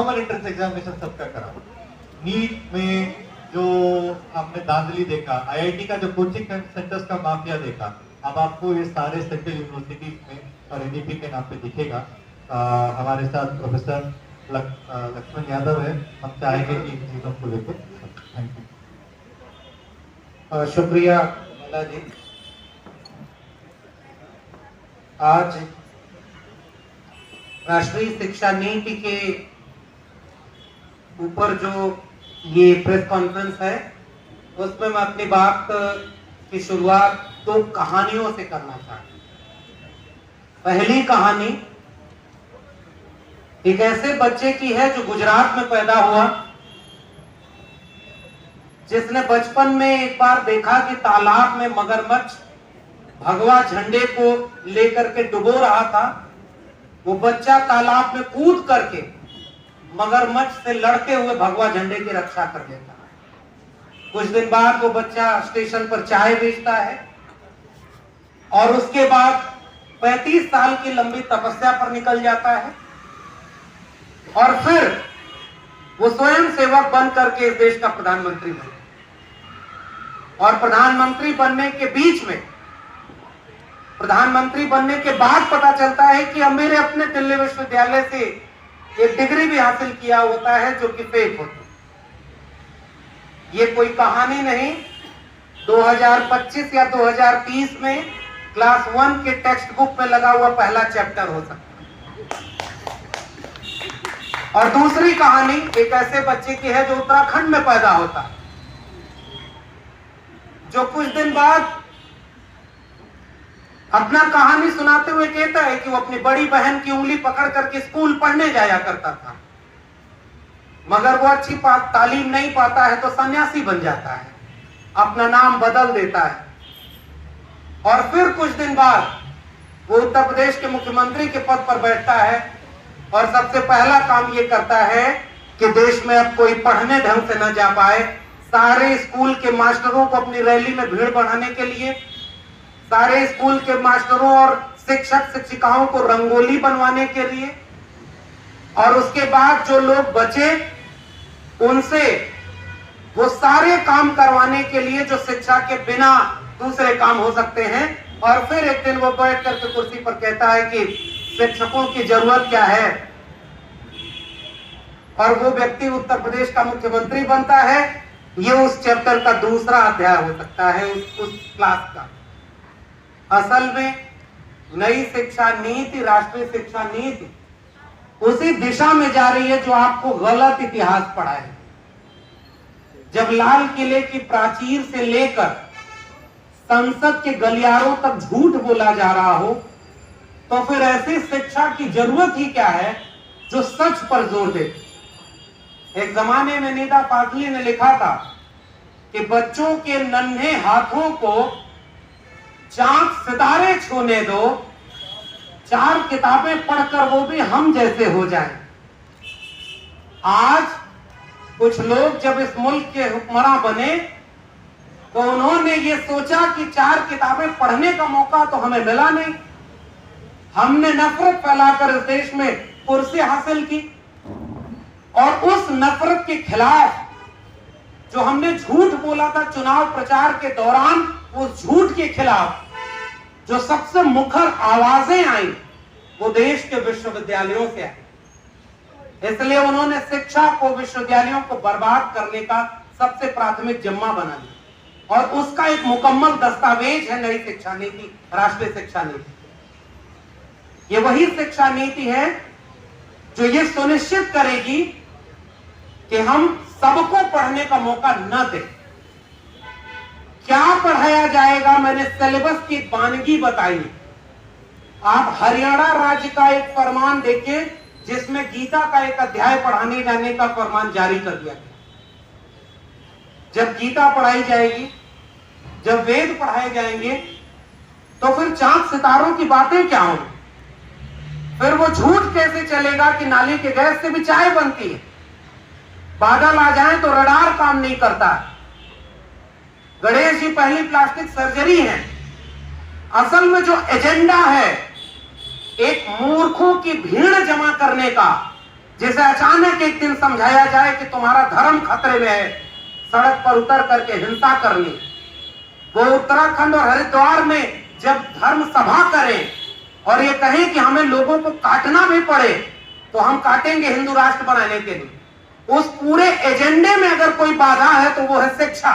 Common entrance examination सबका करा। NEET में जो आपने धांधली देखा, आईआईटी का जो कोचिंग सेंटर्स का माफिया देखा, अब आपको ये सारे सेंट्रल यूनिवर्सिटीज में और एनईपी के नाम पे दिखेगा। हमारे साथ प्रोफेसर लक्ष्मण यादव है, हम चाहेंगे कि इन चीजों को लेकर। Thank you. शुक्रिया मला जी। आज राष्ट्रीय शिक्षा नीति के ऊपर जो ये प्रेस कॉन्फ्रेंस है, उसमें मैं अपनी बात की शुरुआत दो कहानियों से करना चाहता हूं। पहली कहानी एक ऐसे बच्चे की है जो गुजरात में पैदा हुआ, जिसने बचपन में एक बार देखा कि तालाब में मगरमच्छ भगवा झंडे को लेकर के डुबो रहा था। वो बच्चा तालाब में कूद करके मगरमच्छ से लड़ते हुए भगवा झंडे की रक्षा कर लेता है। कुछ दिन बाद वो बच्चा स्टेशन पर चाय बेचता है और उसके बाद 35 साल की लंबी तपस्या पर निकल जाता है और फिर वो स्वयं सेवक बन करके इस देश का प्रधानमंत्री बने। और प्रधानमंत्री बनने के बीच में, प्रधानमंत्री बनने के बाद पता चलता है कि अब मेरे अपने दिल्ली विश्वविद्यालय से एक डिग्री भी हासिल किया होता है जो कि फेक होती है। ये कोई कहानी नहीं, 2025 या 2030 में क्लास 1 के टेक्स्ट बुक में लगा हुआ पहला चैप्टर हो सकता है। और दूसरी कहानी एक ऐसे बच्चे की है जो उत्तराखंड में पैदा होता है, जो कुछ दिन बाद अपना कहानी सुनाते हुए कहता है कि वो अपनी बड़ी बहन की उंगली पकड़ करके स्कूल पढ़ने जाया करता था, मगर वो अच्छी तालीम नहीं पाता है तो सन्यासी बन जाता है, अपना नाम बदल देता है और फिर कुछ दिन बाद वो उत्तर प्रदेश के मुख्यमंत्री के पद पर बैठता है और सबसे पहला काम ये करता है कि देश में अब कोई पढ़ने ढंग से न जा पाए, सारे स्कूल के मास्टरों को अपनी रैली में भीड़ बढ़ाने के लिए, सारे स्कूल के मास्टरों और शिक्षक शिक्षिकाओं को रंगोली बनवाने के लिए, और उसके बाद जो लोग बचे उनसे वो सारे काम करवाने के लिए जो शिक्षा के बिना दूसरे काम हो सकते हैं। और फिर एक दिन वो बैठ करके कुर्सी पर कहता है कि शिक्षकों की जरूरत क्या है, और वो व्यक्ति उत्तर प्रदेश का मुख्यमंत्री बनता है। ये उस चैप्टर का दूसरा अध्याय हो सकता है उस क्लास का। असल में नई शिक्षा नीति, राष्ट्रीय शिक्षा नीति उसी दिशा में जा रही है जो आपको गलत इतिहास पढ़ाए। जब लाल किले की प्राचीर से लेकर संसद के गलियारों तक झूठ बोला जा रहा हो, तो फिर ऐसी शिक्षा की जरूरत ही क्या है जो सच पर जोर दे। एक जमाने में निदा पाटली ने लिखा था कि बच्चों के नन्हे हाथों को चांद सितारे छूने दो, 4 किताबें पढ़कर वो भी हम जैसे हो जाएं। आज कुछ लोग जब इस मुल्क के हुक्मरान बने तो उन्होंने ये सोचा कि 4 किताबें पढ़ने का मौका तो हमें मिला नहीं, हमने नफरत फैलाकर इस देश में कुर्सी हासिल की, और उस नफरत के खिलाफ जो हमने झूठ बोला था चुनाव प्रचार के दौरान, उस झूठ के खिलाफ जो सबसे मुखर आवाजें आई वो देश के विश्वविद्यालयों से आई। इसलिए उन्होंने शिक्षा को, विश्वविद्यालयों को बर्बाद करने का सबसे प्राथमिक जिम्मा बना लिया, और उसका एक मुकम्मल दस्तावेज है नई शिक्षा नीति, राष्ट्रीय शिक्षा नीति। ये वही शिक्षा नीति है जो ये सुनिश्चित करेगी कि हम सबको पढ़ने का मौका न दें। क्या पढ़ाया जाएगा, मैंने सिलेबस की वानगी बताई। आप हरियाणा राज्य का एक फरमान देखिए जिसमें गीता का एक अध्याय पढ़ाने जाने का फरमान जारी कर दिया गया। जब गीता पढ़ाई जाएगी, जब वेद पढ़ाए जाएंगे, तो फिर चांद सितारों की बातें क्या होंगी? फिर वो झूठ कैसे चलेगा कि नाली के गैस से भी चाय बनती है? बादल आ जाए तो रडार काम नहीं करता। गणेश जी पहली प्लास्टिक सर्जरी है। असल में जो एजेंडा है एक मूर्खों की भीड़ जमा करने का, जिसे अचानक एक दिन समझाया जाए कि तुम्हारा धर्म खतरे में है, सड़क पर उतर करके हिंसा करनी। वो उत्तराखंड और हरिद्वार में जब धर्म सभा करें और ये कहें कि हमें लोगों को काटना भी पड़े तो हम काटेंगे हिंदू राष्ट्र बनाने के लिए, उस पूरे एजेंडे में अगर कोई बाधा है तो वो है शिक्षा।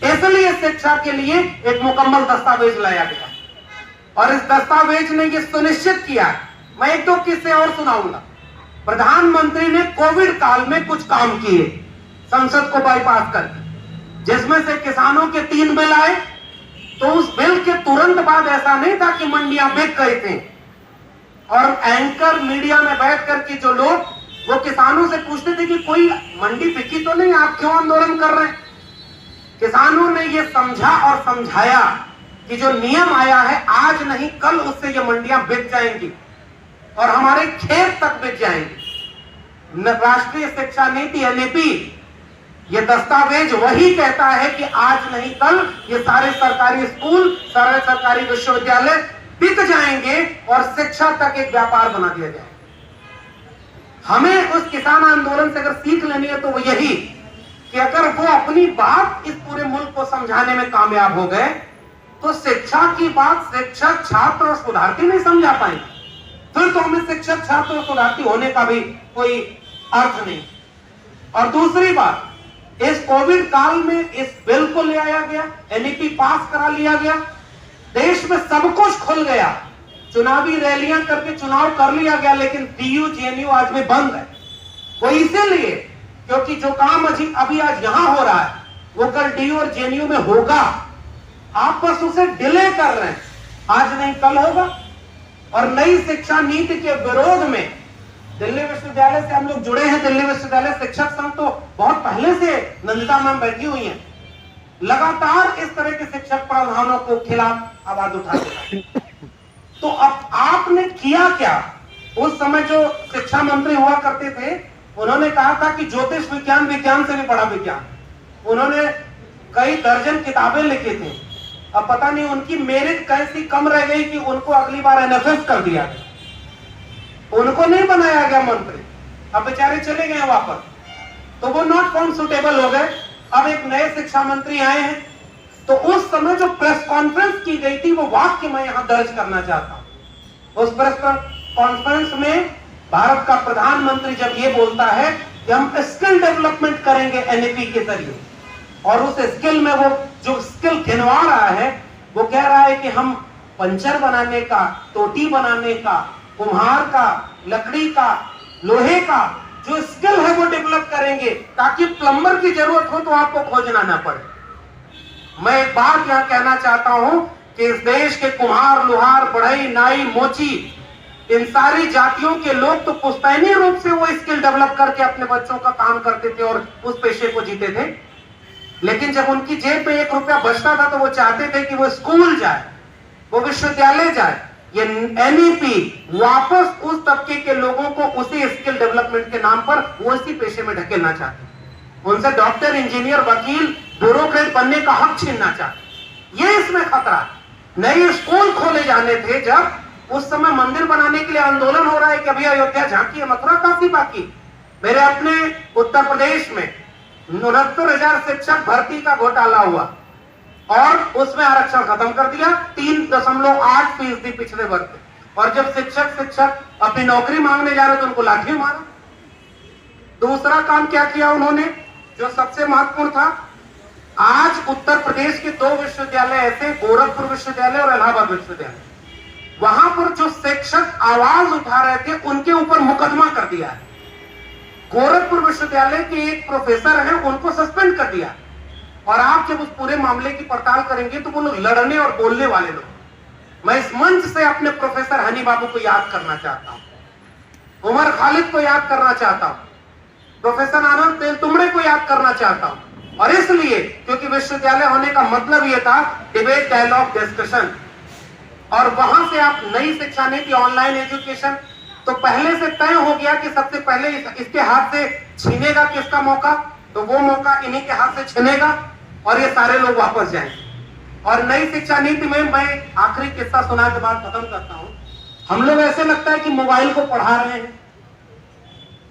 इसलिए शिक्षा के लिए एक मुकम्मल दस्तावेज लाया गया और इस दस्तावेज ने ये सुनिश्चित किया। मैं एक दो किस्से और सुनाऊंगा। प्रधानमंत्री ने कोविड काल में कुछ काम किए संसद को बाईपास करके, जिसमें से किसानों के 3 बिल आए। तो उस बिल के तुरंत बाद ऐसा नहीं था कि मंडियां बिक गई थी और एंकर मीडिया में बैठ करके जो लोग वो किसानों से पूछते थे कि कोई मंडी बिकी तो नहीं, आप क्यों आंदोलन कर रहे हैं। किसानों ने ये समझा और समझाया कि जो नियम आया है आज नहीं कल उससे ये मंडियां बिक जाएंगी और हमारे खेत तक बिक जाएंगे। राष्ट्रीय शिक्षा नीति एनईपी, ये दस्तावेज वही कहता है कि आज नहीं कल ये सारे सरकारी स्कूल, सारे सरकारी विश्वविद्यालय बिक जाएंगे और शिक्षा तक एक व्यापार बना दिया जाएगा। हमें उस किसान आंदोलन से अगर सीख लेनी है तो वो यही कि अगर वो अपनी बात इस पूरे मुल्क को समझाने में कामयाब हो गए तो शिक्षा की बात शिक्षक, छात्र और शोधार्थी नहीं समझा पाएंगे, फिर तो हमें शिक्षक, छात्र और शोधार्थी होने का भी कोई अर्थ नहीं। और दूसरी बात, इस कोविड काल में इस बिल को ले आया गया, एनईपी पास करा लिया गया, देश में सब कुछ खुल गया, चुनावी रैलियां करके चुनाव कर लिया गया, लेकिन डीयू जेएनयू आज भी बंद है। वो इसीलिए क्योंकि जो काम अभी आज यहां हो रहा है वो कल डीयू और जेएनयू में होगा। आप बस उसे डिले कर रहे हैं, आज नहीं कल होगा। और नई शिक्षा नीति के विरोध में दिल्ली विश्वविद्यालय से हम लोग जुड़े हैं। दिल्ली विश्वविद्यालय शिक्षक संघ तो बहुत पहले से नंदिता मैम बैठी हुई हैं, लगातार इस तरह के शिक्षक प्रावधानों को खिलाफ आवाज उठाते हैं। तो अब आपने किया क्या? उस समय जो शिक्षा मंत्री हुआ करते थे उन्होंने कहा था कि ज्योतिष विज्ञान विज्ञान से भी बड़ा विज्ञान। उन्होंने कई दर्जन किताबें लिखी थी। अब पता नहीं उनकी मेरिट कैसी कम रह गई कि उनको अगली बार एनएफएस कर दिया गया, उनको नहीं बनाया गया मंत्री। अब बेचारे चले गए वापस, तो वो नॉट फाउंड सुटेबल हो गए। अब एक नए शिक्षा मंत्री आए हैं, तो उस समय जो प्रेस कॉन्फ्रेंस की गई थी वो वाक्य मैं यहां दर्ज करना चाहता हूं। उस प्रेस कॉन्फ्रेंस में भारत का प्रधानमंत्री जब ये बोलता है कि हम स्किल डेवलपमेंट करेंगे एनईपी के जरिए, और उस स्किल में वो जो स्किल गिनवा रहा है वो कह रहा है कि हम पंचर बनाने का, टोटी बनाने का, कुम्हार का, लकड़ी का, लोहे का जो स्किल है वो डेवलप करेंगे ताकि प्लम्बर की जरूरत हो तो आपको खोजना ना पड़े। मैं एक बात यहां कहना चाहता हूं कि इस देश के कुम्हार, लोहार, बढ़ई, नाई, मोची, इन सारी जातियों के लोग तो पुश्तैनी रूप से वो स्किल डेवलप करके अपने बच्चों का काम करते थे और उस पेशे को जीते थे। लेकिन जब उनकी जेब में 1 रुपया बचता था तो वो चाहते थे कि वो स्कूल जाए, वो विश्वविद्यालय जाए। ये एनईपी वापस उस तबके के लोगों को उसी स्किल डेवलपमेंट के नाम पर वो इसी पेशे में ढकेलना चाहते, उनसे डॉक्टर, इंजीनियर, वकील, ब्यूरोक्रेट बनने का हक छीनना चाहते। ये इसमें खतरा। नए स्कूल खोले जाने थे, जब उस समय मंदिर बनाने के लिए आंदोलन हो रहा है कि अभी अयोध्या झांकी है, मथुरा काफी बाकी। मेरे अपने उत्तर प्रदेश में 69,000 शिक्षक भर्ती का घोटाला हुआ और उसमें आरक्षण खत्म कर दिया। 3.8% पिछड़े वर्ग थे, और जब शिक्षक अपनी नौकरी मांगने जा रहे तो उनको लाठी मारा। दूसरा काम क्या किया उन्होंने जो सबसे महत्वपूर्ण था, आज उत्तर प्रदेश के 2 विश्वविद्यालय ऐसे, गोरखपुर विश्वविद्यालय और इलाहाबाद विश्वविद्यालय, वहां पर जो शिक्षक आवाज उठा रहे थे उनके ऊपर मुकदमा कर दिया है। गोरखपुर विश्वविद्यालय के एक प्रोफेसर हैं, उनको सस्पेंड कर दिया। और आप जब उस पूरे मामले की पड़ताल करेंगे तो वो लोग लड़ने और बोलने वाले लोग। मैं इस मंच से अपने प्रोफेसर हनी बाबू को याद करना चाहता हूं, उमर खालिद को याद करना चाहता हूं, प्रोफेसर आनंद तेलतुंबड़े को याद करना चाहता हूं। और इसलिए क्योंकि विश्वविद्यालय होने का मतलब यह था डिबेट, डायलॉग, डिस्कशन। और वहां से आप नई शिक्षा नीति, ऑनलाइन एजुकेशन, तो पहले से तय हो गया कि सबसे पहले इसके हाथ से छीनेगा किसका मौका, तो वो मौका इन्हीं के हाथ से छीनेगा और ये सारे लोग वापस जाएंगे। और नई शिक्षा नीति में मैं आखिरी किस्सा सुना के बाद खत्म करता हूं। हम लोग ऐसे लगता है कि मोबाइल को पढ़ा रहे हैं,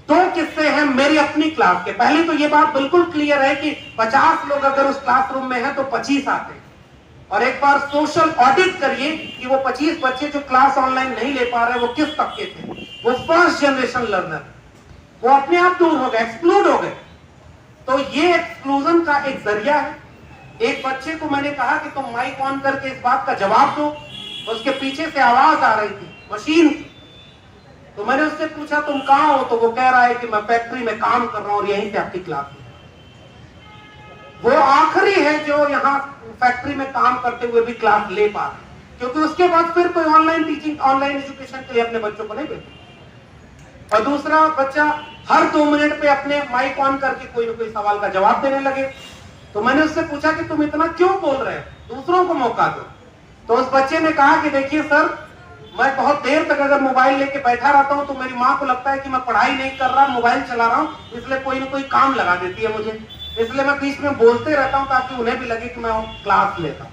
दो किस्से हैं मेरी अपनी क्लास के। पहले तो ये बात बिल्कुल क्लियर है कि 50 लोग अगर उस क्लासरूम में हैं तो 25 आते हैं। और एक बार सोशल ऑडिट करिए कि वो 25 बच्चे जो क्लास ऑनलाइन नहीं ले पा रहे वो किस तबके थे। वो फर्स्ट जनरेशन लर्नर, वो अपने आप दूर हो गए, एक्सक्लूड हो गए। तो ये एक्सक्लूजन का एक जरिया है। एक बच्चे को मैंने कहा कि तुम माइक ऑन करके इस बात का जवाब दो, उसके पीछे से आवाज आ रही थी मशीन की। तो मैंने उससे पूछा तुम कहां हो, तो वो कह रहा है कि मैं फैक्ट्री में काम कर रहा हूं और यहीं से आपकी क्लास में। वो आखिरी है जो यहाँ फैक्ट्री में काम करते हुए भी क्लास ले पा रहे, क्योंकि उसके बाद फिर कोई ऑनलाइन टीचिंग, ऑनलाइन एजुकेशन के लिए अपने बच्चों को नहीं भेजा। और दूसरा बच्चा हर 2 मिनट पे अपने माइक ऑन करके कोई ना कोई सवाल का जवाब देने लगे। तो मैंने उससे पूछा कि तुम इतना क्यों बोल रहे हो, दूसरों को मौका दो। तो उस बच्चे ने कहा कि देखिए सर, मैं बहुत देर तक अगर मोबाइल लेके बैठा रहता हूं तो मेरी माँ को लगता है कि मैं पढ़ाई नहीं कर रहा, मोबाइल चला रहा हूं, इसलिए कोई ना कोई काम लगा देती है मुझे, इसलिए मैं बीच में बोलते रहता हूं ताकि उन्हें भी लगे कि मैं क्लास लेता हूं।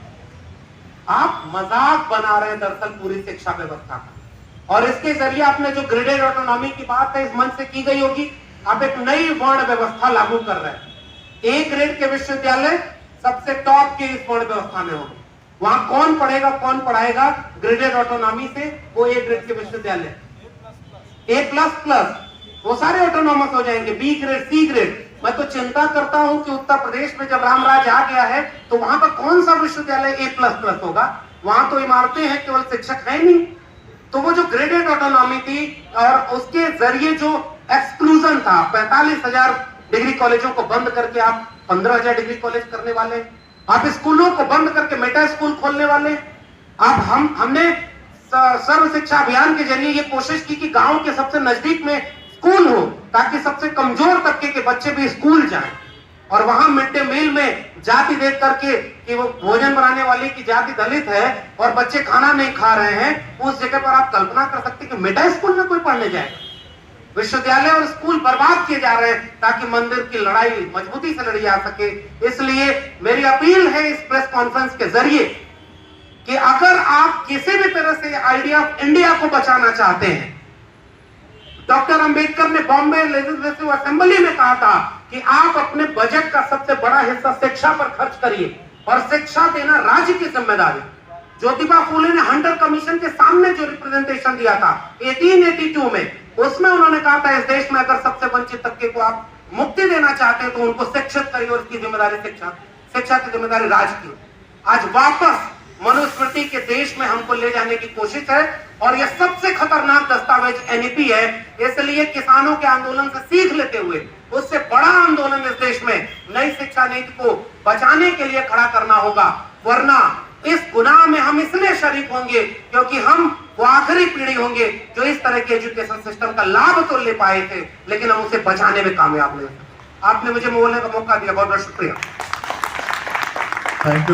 आप मजाक बना रहे हैं दरअसल पूरी शिक्षा व्यवस्था का। और इसके जरिए आपने जो ग्रेडेड ऑटोनॉमी की बात है इस मंच से की गई होगी, आप एक नई वर्ण व्यवस्था लागू कर रहे हैं। ए ग्रेड के विश्वविद्यालय सबसे टॉप के इस वर्ण व्यवस्था में होंगे। वहां कौन पढ़ेगा, कौन पढ़ाएगा ग्रेडेड ऑटोनॉमी से, वो ए ग्रेड के विश्वविद्यालय। A++ वो सारे ऑटोनॉमस हो जाएंगे, बी ग्रेड, सी ग्रेड। मैं तो चिंता करता हूं कि उत्तर प्रदेश में जब रामराज आ गया है तो वहां पर कौन सा विश्वविद्यालय A++ होगा। वहां तो इमारतें हैं, केवल शिक्षक है नहीं। तो वो जो ग्रेडेड ऑटोनॉमी थी और उसके जरिए जो एक्सक्लूजन था, 45,000 डिग्री कॉलेजों को बंद करके आप 15,000 डिग्री कॉलेज करने वाले, आप स्कूलों को बंद करके मेटा स्कूल खोलने वाले। अब हमने सर्व शिक्षा अभियान के जरिए ये कोशिश की कि गांव के सबसे नजदीक में स्कूल हो ताकि सबसे कमजोर तबके के बच्चे भी स्कूल जाएं। और वहां मिड डे मील में जाति देख करके कि वो भोजन बनाने वाली की जाति दलित है और बच्चे खाना नहीं खा रहे हैं, उस जगह पर आप कल्पना कर सकते कि मेटा स्कूल में कोई पढ़ने जाएगा। विश्वविद्यालय और स्कूल बर्बाद किए जा रहे हैं ताकि मंदिर की लड़ाई मजबूती से लड़ी जा सके। इसलिए मेरी अपील है इस प्रेस कॉन्फ्रेंस के जरिए कि अगर आप किसी भी तरह से आइडिया ऑफ इंडिया को बचाना चाहते हैं, डॉक्टर अंबेडकर ने बॉम्बे लेजिस्लेटिव असेंबली में कहा था कि आप अपने बजट का सबसे बड़ा हिस्सा शिक्षा पर खर्च करिए और शिक्षा देना राज्य की जिम्मेदारी। ज्योतिबा फूले ने हंटर कमीशन के सामने जो रिप्रेजेंटेशन दिया था 1882 में, उसमें उन्होंने कहा था इस देश में अगर सबसे वंचित तबके को आप मुक्ति देना चाहते हैं तो उनको शिक्षित करिए और इसकी जिम्मेदारी शिक्षा की जिम्मेदारी राज्य की। आज वापस मनुस्मृति के देश में हमको ले जाने की कोशिश है और यह सबसे खतरनाक दस्तावेज एनईपी है। इसलिए किसानों के आंदोलन से सीख लेते हुए उससे बड़ा आंदोलन इस देश में नई शिक्षा नीति को बचाने के लिए खड़ा करना होगा, वरना इस गुनाह में हम इसलिए शरीक होंगे क्योंकि हम वो आखिरी पीढ़ी होंगे जो इस तरह के एजुकेशन सिस्टम का लाभ तो ले पाए थे लेकिन हम उसे बचाने में कामयाब नहीं। आपने मुझे बोलने का मौका दिया, बहुत बहुत शुक्रिया। Thank you.